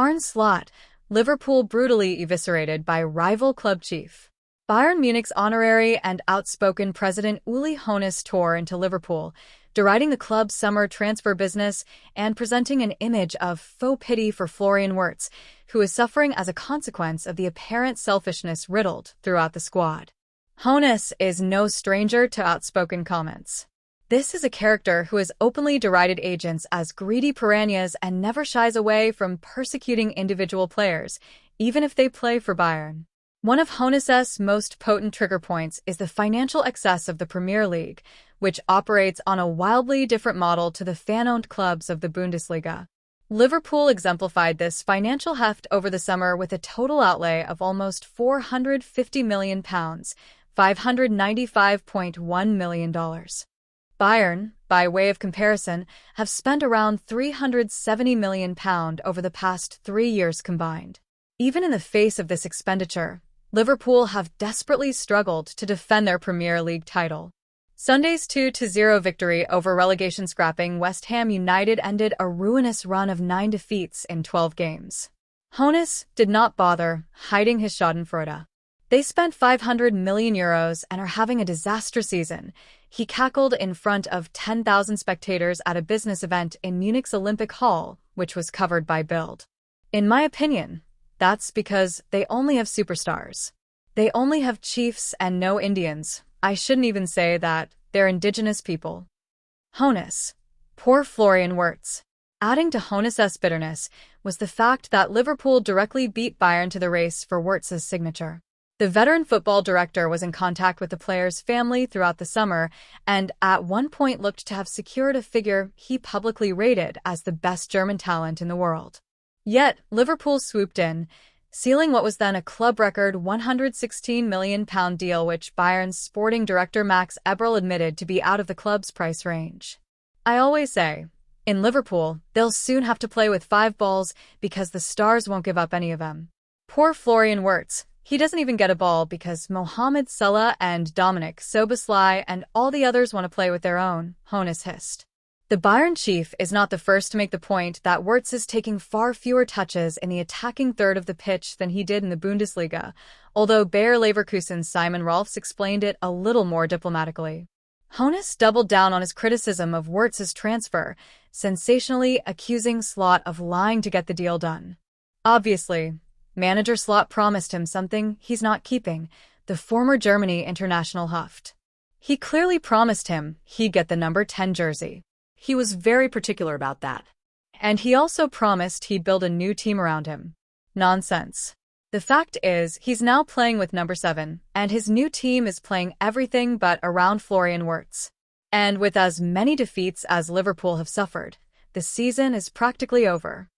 Arne Slot, Liverpool brutally eviscerated by rival club chief. Bayern Munich's honorary and outspoken president Uli Hoeneß tore into Liverpool, deriding the club's summer transfer business and presenting an image of faux pity for Florian Wirtz, who is suffering as a consequence of the apparent selfishness riddled throughout the squad. Hoeneß is no stranger to outspoken comments. This is a character who has openly derided agents as greedy piranhas and never shies away from persecuting individual players, even if they play for Bayern. One of Hoeneß's most potent trigger points is the financial excess of the Premier League, which operates on a wildly different model to the fan-owned clubs of the Bundesliga. Liverpool exemplified this financial heft over the summer with a total outlay of almost £450 million, $595.1 million. Bayern, by way of comparison, have spent around £370 million over the past 3 years combined. Even in the face of this expenditure, Liverpool have desperately struggled to defend their Premier League title. Sunday's 2-0 victory over relegation scrapping West Ham United ended a ruinous run of 9 defeats in 12 games. Hoeneß did not bother hiding his schadenfreude. They spent €500 million and are having a disaster season, he cackled in front of 10,000 spectators at a business event in Munich's Olympic Hall, which was covered by Bild. In my opinion, that's because they only have superstars. They only have chiefs and no Indians. I shouldn't even say that, they're indigenous people. Hoeneß. Poor Florian Wirtz. Adding to Hoeneß's bitterness was the fact that Liverpool directly beat Bayern to the race for Wirtz's signature. The veteran football director was in contact with the player's family throughout the summer and at one point looked to have secured a figure he publicly rated as the best German talent in the world. Yet, Liverpool swooped in, sealing what was then a club record £116 million deal which Bayern's sporting director Max Eberl admitted to be out of the club's price range. I always say, in Liverpool, they'll soon have to play with 5 balls because the stars won't give up any of them. Poor Florian Wirtz. He doesn't even get a ball because Mohamed Salah and Dominik Szoboszlai and all the others want to play with their own, Hoeneß hissed. The Bayern chief is not the first to make the point that Wirtz is taking far fewer touches in the attacking third of the pitch than he did in the Bundesliga, although Bayer Leverkusen's Simon Rolfs explained it a little more diplomatically. Hoeneß doubled down on his criticism of Wirtz's transfer, sensationally accusing Slot of lying to get the deal done. Obviously, manager Slot promised him something he's not keeping, the former Germany international huffed. He clearly promised him he'd get the number 10 jersey. He was very particular about that. And he also promised he'd build a new team around him. Nonsense. The fact is, he's now playing with number 7, and his new team is playing everything but around Florian Wirtz. And with as many defeats as Liverpool have suffered, the season is practically over.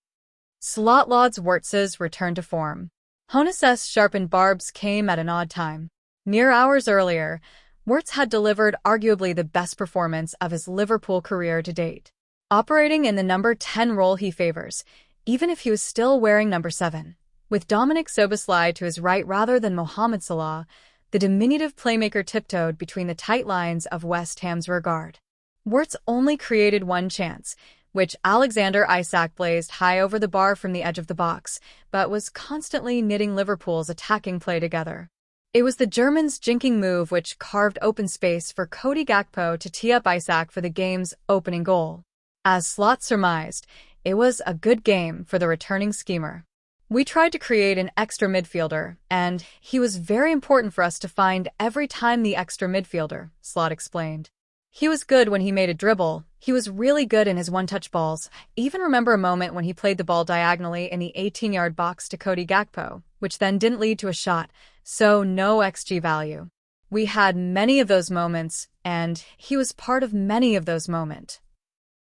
Slot lauds Wirtz's return to form. Hoeneß's sharpened barbs came at an odd time. Mere hours earlier, Wirtz had delivered arguably the best performance of his Liverpool career to date. Operating in the number 10 role he favors, even if he was still wearing number 7. With Dominik Szoboszlai to his right rather than Mohamed Salah, the diminutive playmaker tiptoed between the tight lines of West Ham's rearguard. Wirtz only created one chance, which Alexander Isak blazed high over the bar from the edge of the box, but was constantly knitting Liverpool's attacking play together. It was the German's jinking move which carved open space for Cody Gakpo to tee up Isak for the game's opening goal. As Slot surmised, it was a good game for the returning schemer. We tried to create an extra midfielder, and he was very important for us to find every time the extra midfielder, Slot explained. He was good when he made a dribble. He was really good in his one-touch balls. Even remember a moment when he played the ball diagonally in the 18-yard box to Cody Gakpo, which then didn't lead to a shot, so no XG value. We had many of those moments, and he was part of many of those moments.